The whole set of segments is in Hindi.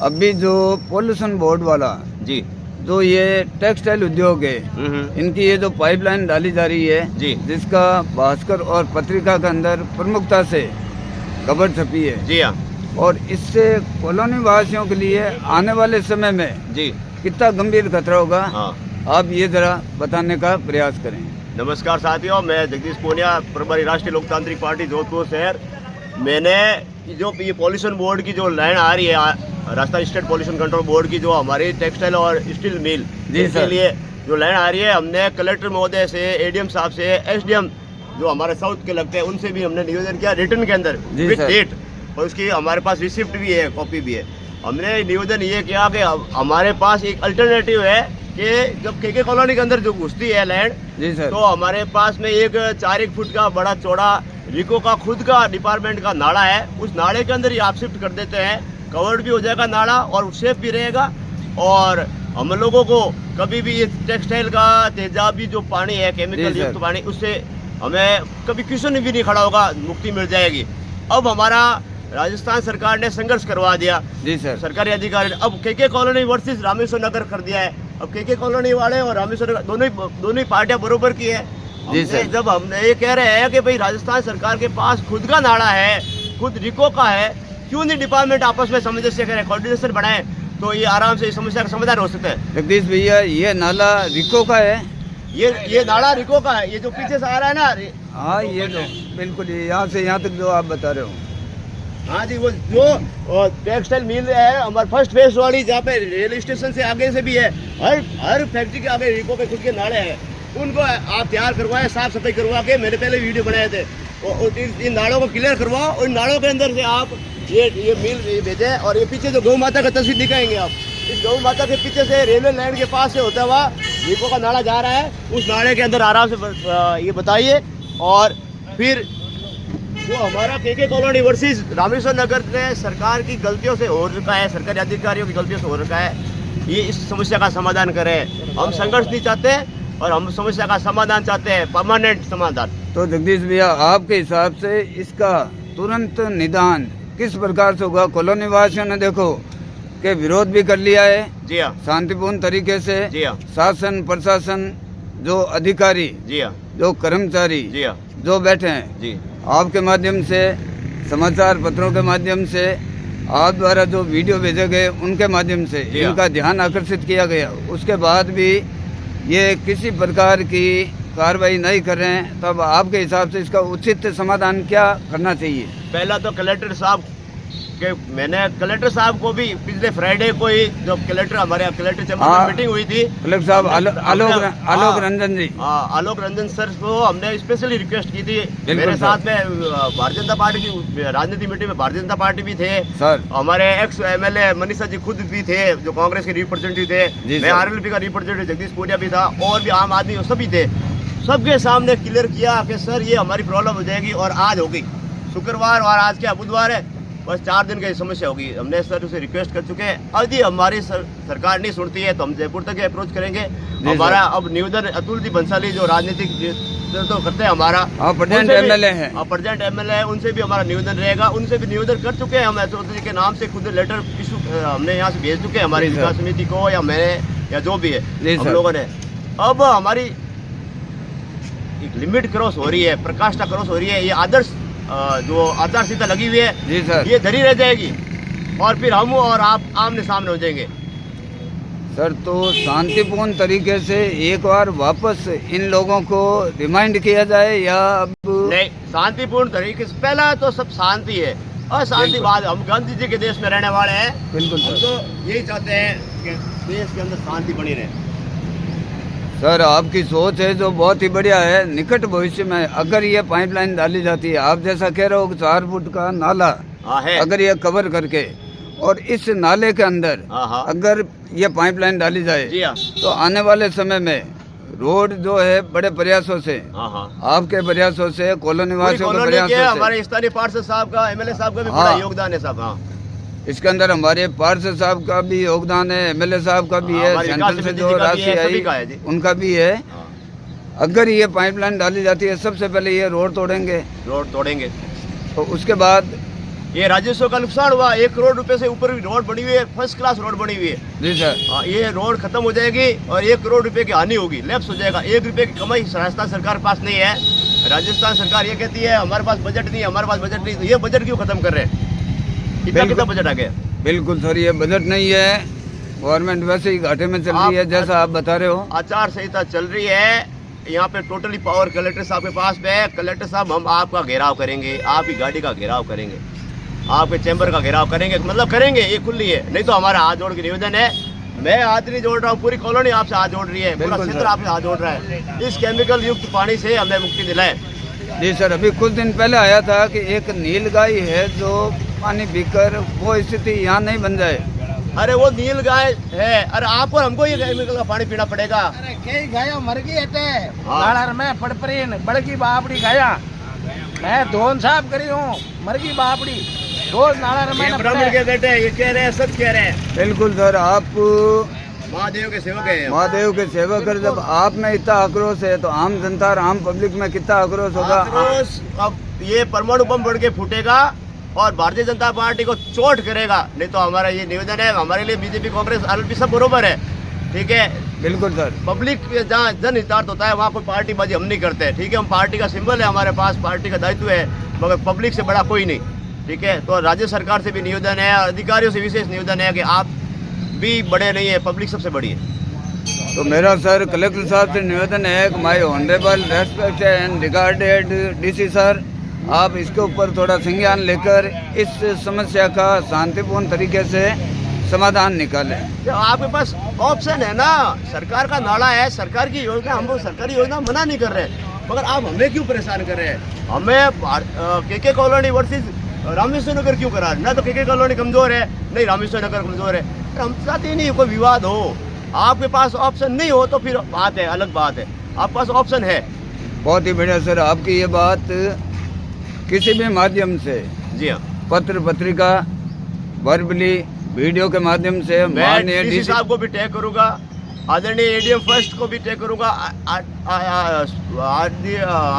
अभी जो पोल्यूशन बोर्ड वाला जी जो ये टेक्सटाइल उद्योग है, इनकी ये जो पाइपलाइन डाली जा रही है जी जिसका भास्कर और पत्रिका के अंदर प्रमुखता से खबर छपी है जी हाँ और इससे कॉलोनी वासियों के लिए आने वाले समय में जी कितना गंभीर खतरा होगा, हाँ। आप ये जरा बताने का प्रयास करें। नमस्कार साथियों, मैं जगदीश पूनिया, प्रभारी राष्ट्रीय लोकतांत्रिक पार्टी जोधपुर शहर। मैंने जो ये पॉल्यूशन बोर्ड की जो लाइन आ रही है, Rajasthan state pollution control board की, जो हमारी टेक्सटाइल और स्टील मिल के लिए जो लाइन आ रही है, हमने कलेक्टर महोदय से, एडीएम साहब से, एसडीएम जो हमारे साउथ के लगते हैं उनसे भी हमने निवेदन किया रिटर्न के अंदर विद डेट, और उसकी हमारे पास रिसिप्ट भी है, कॉपी भी है। हमने निवेदन ये किया कि हमारे पास एक अल्टरनेटिव है कि जब केके कॉलोनी के अंदर जो घुसती है लैंड, तो हमारे पास में एक 4 फुट का बड़ा चौड़ा रिको का खुद का डिपार्टमेंट का नाला है। उस नाले के अंदर ही आप शिफ्ट कर देते हैं, कवर्ड भी हो जाएगा नाला और सेफ भी रहेगा। और हम लोगों को कभी भी ये टेक्सटाइल का तेजाबी जो पानी है, केमिकल युक्त पानी, उससे हमें कभी क्वेश्चन भी नहीं खड़ा होगा, मुक्ति मिल जाएगी। अब हमारा राजस्थान सरकार ने संघर्ष करवा दिया जी सर, सरकारी अधिकारी ने। अब केके कॉलोनी वर्सेस रामेश्वर नगर कर दिया है। अब केके कॉलोनी वाले और रामेश्वर नगर दोनों ही पार्टियां बरोबर की है। जब हमने ये कह रहे हैं कि भाई राजस्थान सरकार के पास खुद का नाला है, खुद रिको का है, क्यों नहीं डिपार्टमेंट आपस में सामंजस्य करें, कोऑर्डिनेशन बढ़ाएं, तो ये आराम से इस समस्या का समाधान हो सकता है। जगदीश भैया, ये नाला रिको का है? ये नाला रिको का है, ये जो पीछे से आ रहा है ना। हाँ, ये तो बिल्कुल यहाँ से यहाँ तक जो आप बता रहे हो। हाँ जी, वो जो टेक्सटाइल मिल है हमारे फर्स्ट फेज वाली, जहाँ पे रेलवे स्टेशन से आगे से भी है, हर फैक्ट्री के आगे रिको के खुद के नाले हैं, उनको आप तैयार करवाए, साफ सफाई करवा के, मैंने पहले वीडियो बनाए थे, और इन नालों को क्लियर करवाओ, और इन नालों के अंदर से आप ये मिल भेजें। और ये पीछे जो गौ माता का तस्वीर दिखाएंगे आप, इस गौ माता के पीछे से रेलवे लाइन के पास से होता हुआ रिको का नाला जा रहा है, उस नाले के अंदर आराम से ये बताइए। और फिर जो हमारा केके कॉलोनी वर्सेस रामेश्वर नगर ने सरकार की गलतियों से हो रखा है, सरकारी अधिकारियों की गलतियों से हो रखा है, ये इस समस्या का समाधान करें। हम संघर्ष नहीं चाहते और हम समस्या का समाधान चाहते हैं, परमानेंट समाधान। तो जगदीश भैया, आपके हिसाब से इसका तुरंत निदान किस प्रकार से होगा? कॉलोनी वासियों ने देखो कि विरोध भी कर लिया है जी हाँ, शांतिपूर्ण तरीके से। जी हाँ, शासन प्रशासन, जो अधिकारी, जी हाँ, जो कर्मचारी, जी हाँ, जो बैठे हैं, जी, आपके माध्यम से, समाचार पत्रों के माध्यम से, आप द्वारा जो वीडियो भेजे गए उनके माध्यम से इनका ध्यान आकर्षित किया गया, उसके बाद भी ये किसी प्रकार की कार्रवाई नहीं कर रहे हैं, तब आपके हिसाब से इसका उचित समाधान क्या करना चाहिए? पहला तो कलेक्टर साहब के, मैंने कलेक्टर साहब को भी पिछले फ्राइडे को ही, जब कलेक्टर हमारे कलेक्टर चैम्बर में मीटिंग हुई थी, कलेक्टर साहब आलोक रंजन जी, आलोक रंजन सर को हमने स्पेशली रिक्वेस्ट की थी। मेरे साथ में भारतीय जनता पार्टी की राजनीति मीटिंग में भारतीय जनता पार्टी भी थे सर, हमारे एक्स एमएलए मनीषा जी खुद भी थे, जो कांग्रेस के रिप्रेजेंटेटिव थे, मैं आरएलपी का रिप्रेजेंटेटिव जगदीश पूनिया भी था, और भी आम आदमी सभी थे। सबके सामने क्लियर किया कि सर ये हमारी प्रॉब्लम हो जाएगी, और आज होगी। शुक्रवार और आज क्या बुधवार है, बस 4 दिन की समस्या होगी। हमने सर से रिक्वेस्ट कर चुके हैं। यदि हमारी सरकार नहीं सुनती है तो हम जयपुर तक अप्रोच करेंगे। हमारा अब निवेदन अतुल जी बंसाली जो राजनीतिक तो करते हैं, हमारा प्रेजेंट एमएलए हैं, प्रेजेंट एमएलए है, उनसे भी हमारा निवेदन रहेगा। उनसे भी निवेदन कर चुके हैं हम, अतुल जी के नाम से खुद लेटर इशू हमने यहाँ से भेज चुके हैं हमारी विकास समिति को, या मैंने, या जो भी है हम लोगों ने। अब हमारी एक लिमिट क्रॉस हो रही है, प्रकाष्ठा क्रॉस हो रही है, ये आदर्श जो आचार संहिता लगी हुई है जी सर, ये धरी रह जाएगी, और फिर हम और आप आमने सामने हो जाएंगे। सर, तो शांतिपूर्ण तरीके से एक बार वापस इन लोगों को रिमाइंड किया जाए, या अब नहीं, शांतिपूर्ण तरीके से पहला तो सब शांति है, और शांति बाद, हम गांधी जी के देश में रहने वाले हैं, बिल्कुल हम तो यही चाहते हैं कि देश के अंदर शांति बनी रहे। सर, आपकी सोच है जो बहुत ही बढ़िया है। निकट भविष्य में अगर ये पाइपलाइन डाली जाती है, आप जैसा कह रहे हो 4 फुट का नाला है, अगर ये कवर करके, और इस नाले के अंदर अगर ये पाइपलाइन डाली जाए, तो आने वाले समय में रोड जो है बड़े प्रयासों से, आपके प्रयासों से, कॉलोनी वासियों के प्रयासों से, हमारे स्थानीय पार्षद साहब का, एमएलए साहब का भी बड़ा योगदान है साहब। इसके अंदर हमारे पार्षद साहब का भी योगदान है, एमएलए साहब का भी है, सेंट्रल से जो राशि आई उनका भी है। अगर ये पाइपलाइन डाली जाती है, सबसे पहले ये रोड तोड़ेंगे, तो उसके बाद ये राजस्व का नुकसान हुआ। 1 करोड़ रुपए से ऊपर रोड बनी हुई है, फर्स्ट क्लास रोड बनी हुई है जी सर। ये रोड खत्म हो जाएगी और 1 करोड़ रुपए की हानि होगी, लैप्स हो जाएगा। 1 रुपए की कमाई राजस्थान सरकार पास नहीं है। राजस्थान सरकार ये कहती है हमारे पास बजट नहीं है, हमारे पास बजट नहीं, तो ये बजट क्यों खत्म कर रहे हैं? कितना बजट आ गया? बिल्कुल सर, ये बजट नहीं है, गवर्नमेंट वैसे ही घाटे में चल रही है जैसा आप बता रहे हो। आचार संहिता चल रही है, यहाँ पे टोटली पावर कलेक्टर साहब के पास में है। कलेक्टर साहब हम आपका घेराव करेंगे, आपकी गाड़ी का घेराव करेंगे, आपके चैम्बर का घेराव करेंगे, मतलब करेंगे, ये खुली है। नहीं तो हमारा हाथ जोड़ के निवेदन है, मैं हाथ नहीं जोड़ रहा हूँ, पूरी कॉलोनी आपसे हाथ जोड़ रही है, पूरा क्षेत्र आपसे हाथ जोड़ रहा है। इस केमिकल युक्त पानी से हमें मुक्ति दिलाए। जी सर, अभी कुछ दिन पहले आया था कि एक नीलगाय है जो पानी पीकर वो स्थिति यहाँ नहीं बन जाए। अरे वो नील गाय है, अरे आपको हमको ये केमिकल का पानी पीना पड़ेगा। अरे कई गाया मर गई हटे नालर में पड़परीन बड़की बापड़ी गाया, मैं धोन साहब करी हूँ, मर गई बापड़ी रोज नालर में ब्राह्मण के बेटे ये कह रहे हैं, सब कह रहे हैं। बिल्कुल सर, आप महादेव के सेवक है, महादेव के सेवक है। जब आप में इतना आक्रोश है तो आम जनता और आम पब्लिक में कितना आक्रोश होगा। आक्रोश अब ये परमाणु बम बढ़ के फूटेगा और भारतीय जनता पार्टी को चोट करेगा। नहीं तो हमारा ये निवेदन है, हमारे लिए बीजेपी कांग्रेस आरएलपी सब बरोबर है, ठीक है। बिल्कुल सर, पब्लिक जहाँ जन हितार्थ होता है वहाँ कोई पार्टीबाजी हम नहीं करते, ठीक है। हम पार्टी का सिंबल है हमारे पास, पार्टी का दायित्व है, मगर पब्लिक से बड़ा कोई नहीं, ठीक है। तो राज्य सरकार से भी निवेदन है, अधिकारियों से विशेष निवेदन है कि आप भी बड़े नहीं है, पब्लिक सबसे बड़ी है। तो मेरा सर कलेक्टर साहब से निवेदन है कि my honourable respect and regarded DC sir, आप इसके ऊपर थोड़ा संज्ञान लेकर इस समस्या का शांतिपूर्ण तरीके से समाधान निकालें। तो आपके पास ऑप्शन है ना, सरकार का नाला है, सरकार की योजना, हम सरकारी योजना मना नहीं कर रहे, मगर आप हमें क्यों परेशान कर रहे हैं? हमें केके कॉलोनी वर्सेस रामेश्वर नगर क्यों करा? ना तो केके कॉलोनी कमजोर है, नहीं रामेश्वर नगर कमजोर है। हम चाहते ही नहीं कोई विवाद हो। आपके पास ऑप्शन नहीं हो तो फिर बात है, अलग बात है। आपके पास ऑप्शन है। बहुत ही बढ़िया सर, आपकी ये बात किसी भी माध्यम से, जी हाँ, पत्र पत्रिका वर्बली वीडियो के माध्यम से माननीय डीसी साहब को भी टैग करूंगा, आदरणीय एडीएम फर्स्ट को भी टैग करूंगा,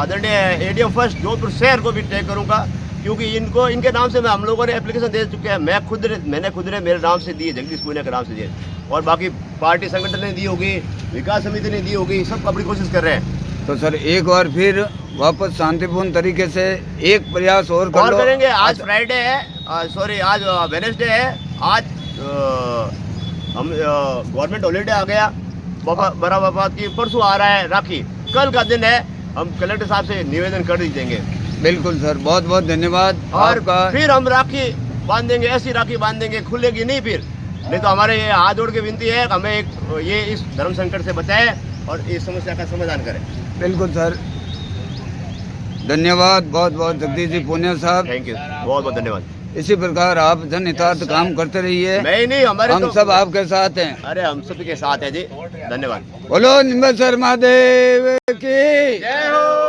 आदरणीय एडीएम फर्स्ट जोधपुर शहर को भी टैग करूंगा, क्योंकि इनको इनके नाम से हम लोगों ने एप्लीकेशन दे चुके हैं। मैंने खुद ने मेरे नाम से दिए, जगदीश पुनिया के नाम से दिए, और बाकी पार्टी संगठन ने दी होगी, विकास समिति ने दी होगी, सब अपनी कोशिश कर रहे हैं। तो सर एक बार फिर वापस शांतिपूर्ण तरीके से एक प्रयास और करेंगे। आज फ्राइडे है, सॉरी आज वेडनेसडे है, आज हम गवर्नमेंट हॉलीडे आ गया, बड़ा बाबा की परसों आ रहा है राखी, कल का दिन है, हम कलेक्टर साहब से निवेदन कर ही देंगे। बिल्कुल सर, बहुत बहुत धन्यवाद और आपका। फिर हम राखी बांधेंगे, ऐसी राखी बांधेंगे, खुलेगी नहीं फिर। नहीं तो हमारे ये हाथ जोड़ के विनती है, हमें ये इस धर्म संकट से बचाए और इस समस्या का समाधान करें। बिल्कुल सर, धन्यवाद बहुत बहुत जगदीश जी पुनिया साहब, थैंक यू, बहुत बहुत धन्यवाद। इसी प्रकार आप जन हितार्थ काम करते रहिए, नहीं हमारे हम सब आपके साथ हैं। अरे हम सब के साथ हैं जी, धन्यवाद। बोलो निम्बेसर महादेव की जय हो।